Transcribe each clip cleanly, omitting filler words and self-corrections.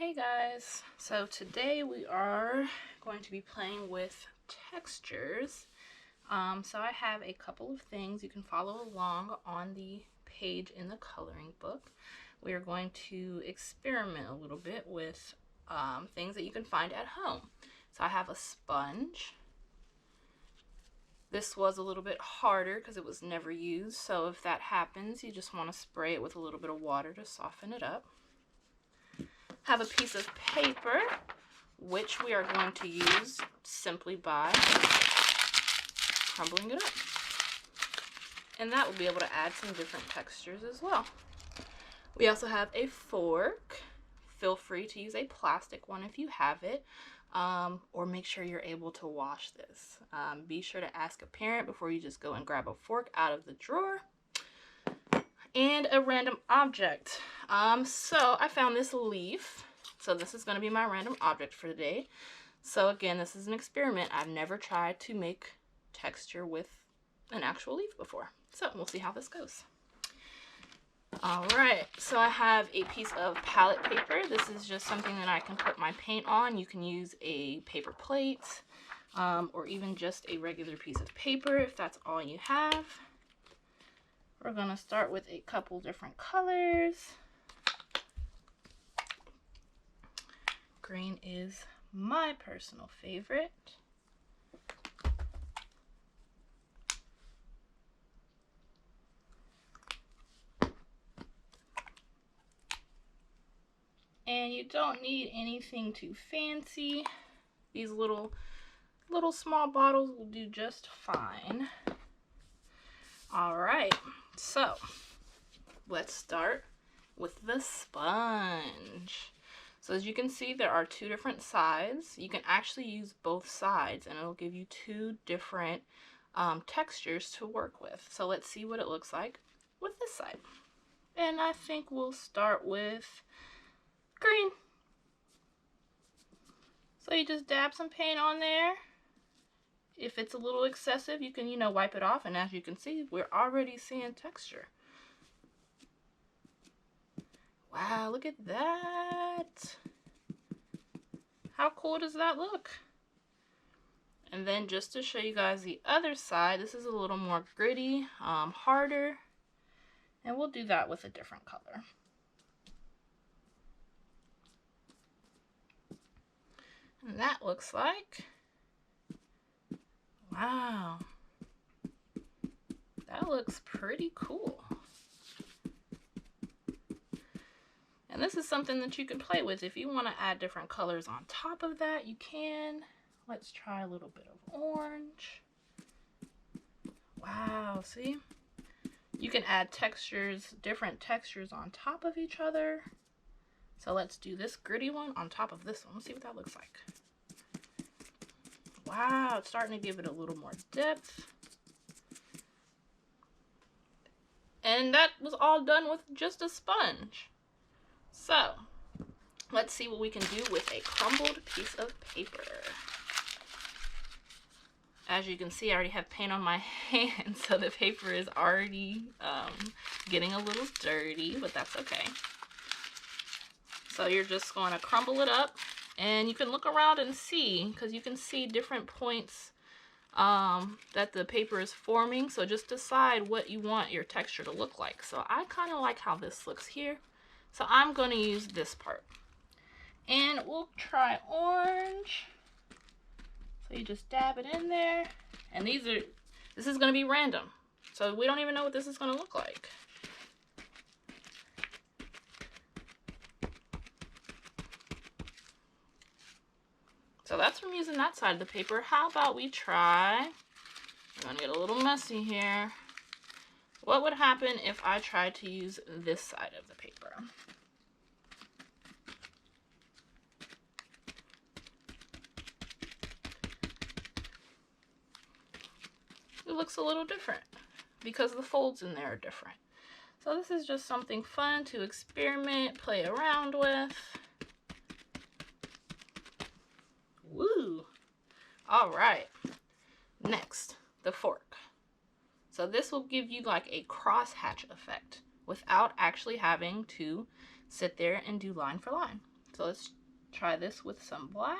Hey guys, so today we are going to be playing with textures. So I have a couple of things you can follow along on the page in the coloring book. We are going to experiment a little bit with things that you can find at home. So I have a sponge. This was a little bit harder because it was never used, so if that happens, you just want to spray it with a little bit of water to soften it up. Have a piece of paper, which we are going to use simply by crumbling it up. And that will be able to add some different textures as well. We also have a fork. Feel free to use a plastic one if you have it, or make sure you're able to wash this. Be sure to ask a parent before you just go and grab a fork out of the drawer. And a random object. So I found this leaf. So this is going to be my random object for today. So again, this is an experiment. I've never tried to make texture with an actual leaf before. So we'll see how this goes. Alright, so I have a piece of palette paper. This is just something that I can put my paint on. You can use a paper plate, or even just a regular piece of paper if that's all you have. We're going to start with a couple different colors. Green is my personal favorite. And you don't need anything too fancy. These little small bottles will do just fine. All right, so let's start with the sponge. So as you can see, there are two different sides. You can actually use both sides and it'll give you two different textures to work with. So let's see what it looks like with this side. And I think we'll start with green. So you just dab some paint on there. If it's a little excessive, you can, wipe it off. And as you can see, we're already seeing texture. Wow, look at that. How cool does that look? And then just to show you guys the other side, this is a little more gritty, harder. And we'll do that with a different color. And that looks like, wow, that looks pretty cool. And this is something that you can play with. If you want to add different colors on top of that, you can. Let's try a little bit of orange. Wow, see? You can add textures, different textures on top of each other. So let's do this gritty one on top of this one. Let's see what that looks like. Wow, it's starting to give it a little more depth. And that was all done with just a sponge. So, let's see what we can do with a crumbled piece of paper. As you can see, I already have paint on my hand, so the paper is already getting a little dirty, but that's okay. So you're just going to crumble it up, and you can look around and see, because you can see different points that the paper is forming. So just decide what you want your texture to look like. So I kind of like how this looks here. So I'm going to use this part. And we'll try orange. So you just dab it in there. And this is going to be random. So we don't even know what this is going to look like. So that's from using that side of the paper. How about we try, I'm going to get a little messy here. What would happen if I tried to use this side of the paper? It looks a little different because the folds in there are different. So this is just something fun to experiment, play around with. Woo! All right. Next, the fork. So this will give you like a crosshatch effect without actually having to sit there and do line for line. So let's try this with some black.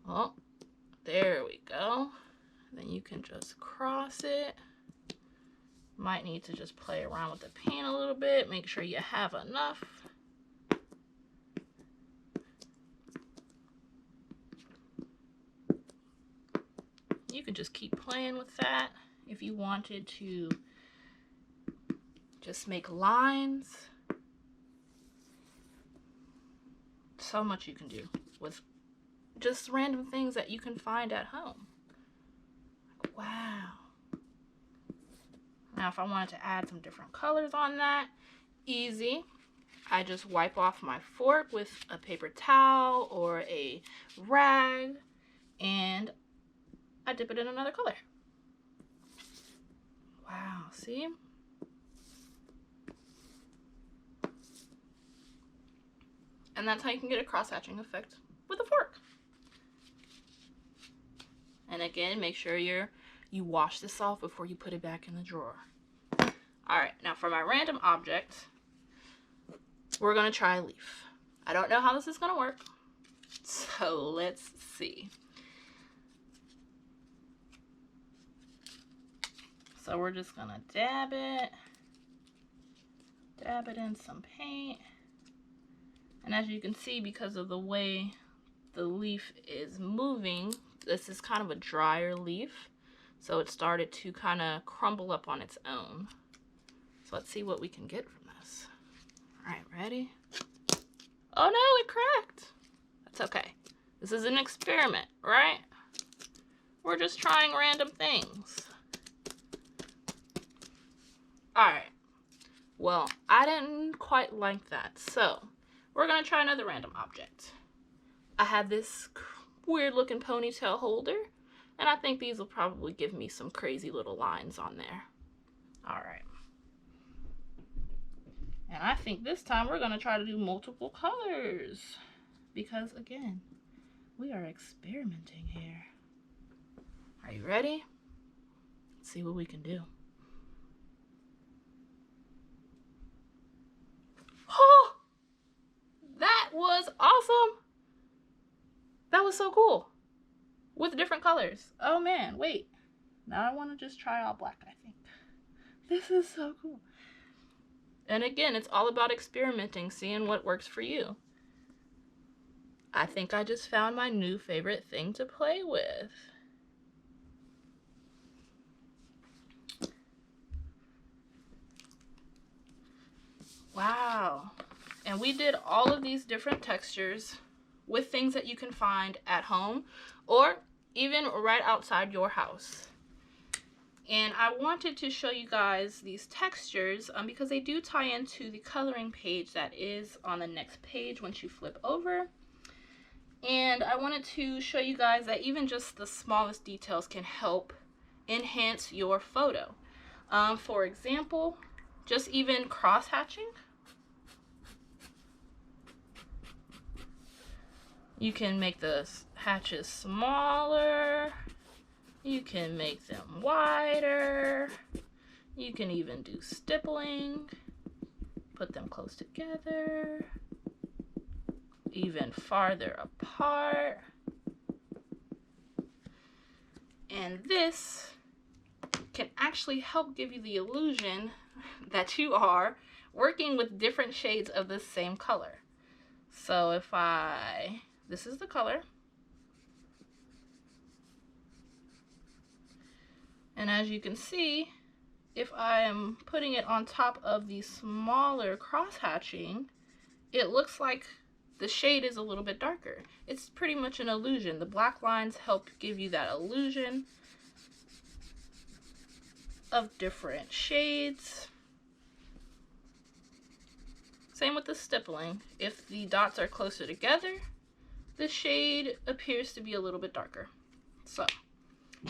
Oh, there we go. Then you can just cross it. Might need to just play around with the paint a little bit. Make sure you have enough. You can just keep playing with that if you wanted to just make lines. So much you can do with just random things that you can find at home. Wow. Now if I wanted to add some different colors on that, easy. I just wipe off my fork with a paper towel or a rag and I dip it in another color. Wow, see? And that's how you can get a cross-hatching effect with a fork. And again, make sure you wash this off before you put it back in the drawer. All right, now for my random object, we're gonna try a leaf. I don't know how this is gonna work, so let's see. So we're just gonna dab it in some paint. And as you can see, because of the way the leaf is moving, this is kind of a drier leaf. So it started to kind of crumble up on its own. So let's see what we can get from this. All right, ready? Oh no, it cracked. That's okay. This is an experiment, right? We're just trying random things. All right. Well, I didn't quite like that. So we're gonna try another random object. I have this weird looking ponytail holder, and I think these will probably give me some crazy little lines on there. All right. And I think this time we're gonna try to do multiple colors because again, we are experimenting here. Are you ready? Let's see what we can do. Oh, that was awesome. That was so cool with different colors. Oh man, wait. Now I want to just try all black, I think. This is so cool. And again, it's all about experimenting, seeing what works for you. I think I just found my new favorite thing to play with. Wow. And we did all of these different textures with things that you can find at home or even right outside your house. And I wanted to show you guys these textures because they do tie into the coloring page that is on the next page once you flip over. And I wanted to show you guys that even just the smallest details can help enhance your photo. For example, just even cross-hatching. You can make the hatches smaller. You can make them wider. You can even do stippling. Put them close together. Even farther apart. And this can actually help give you the illusion that you are working with different shades of the same color. So if this is the color. And as you can see, if I am putting it on top of the smaller cross-hatching, it looks like the shade is a little bit darker. It's pretty much an illusion. The black lines help give you that illusion of different shades. Same with the stippling. If the dots are closer together, the shade appears to be a little bit darker. So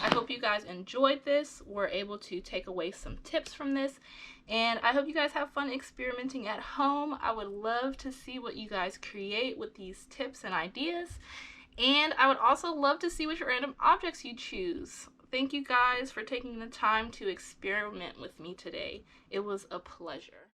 I hope you guys enjoyed this, were able to take away some tips from this, and I hope you guys have fun experimenting at home. I would love to see what you guys create with these tips and ideas, and I would also love to see which random objects you choose. Thank you guys for taking the time to experiment with me today. It was a pleasure.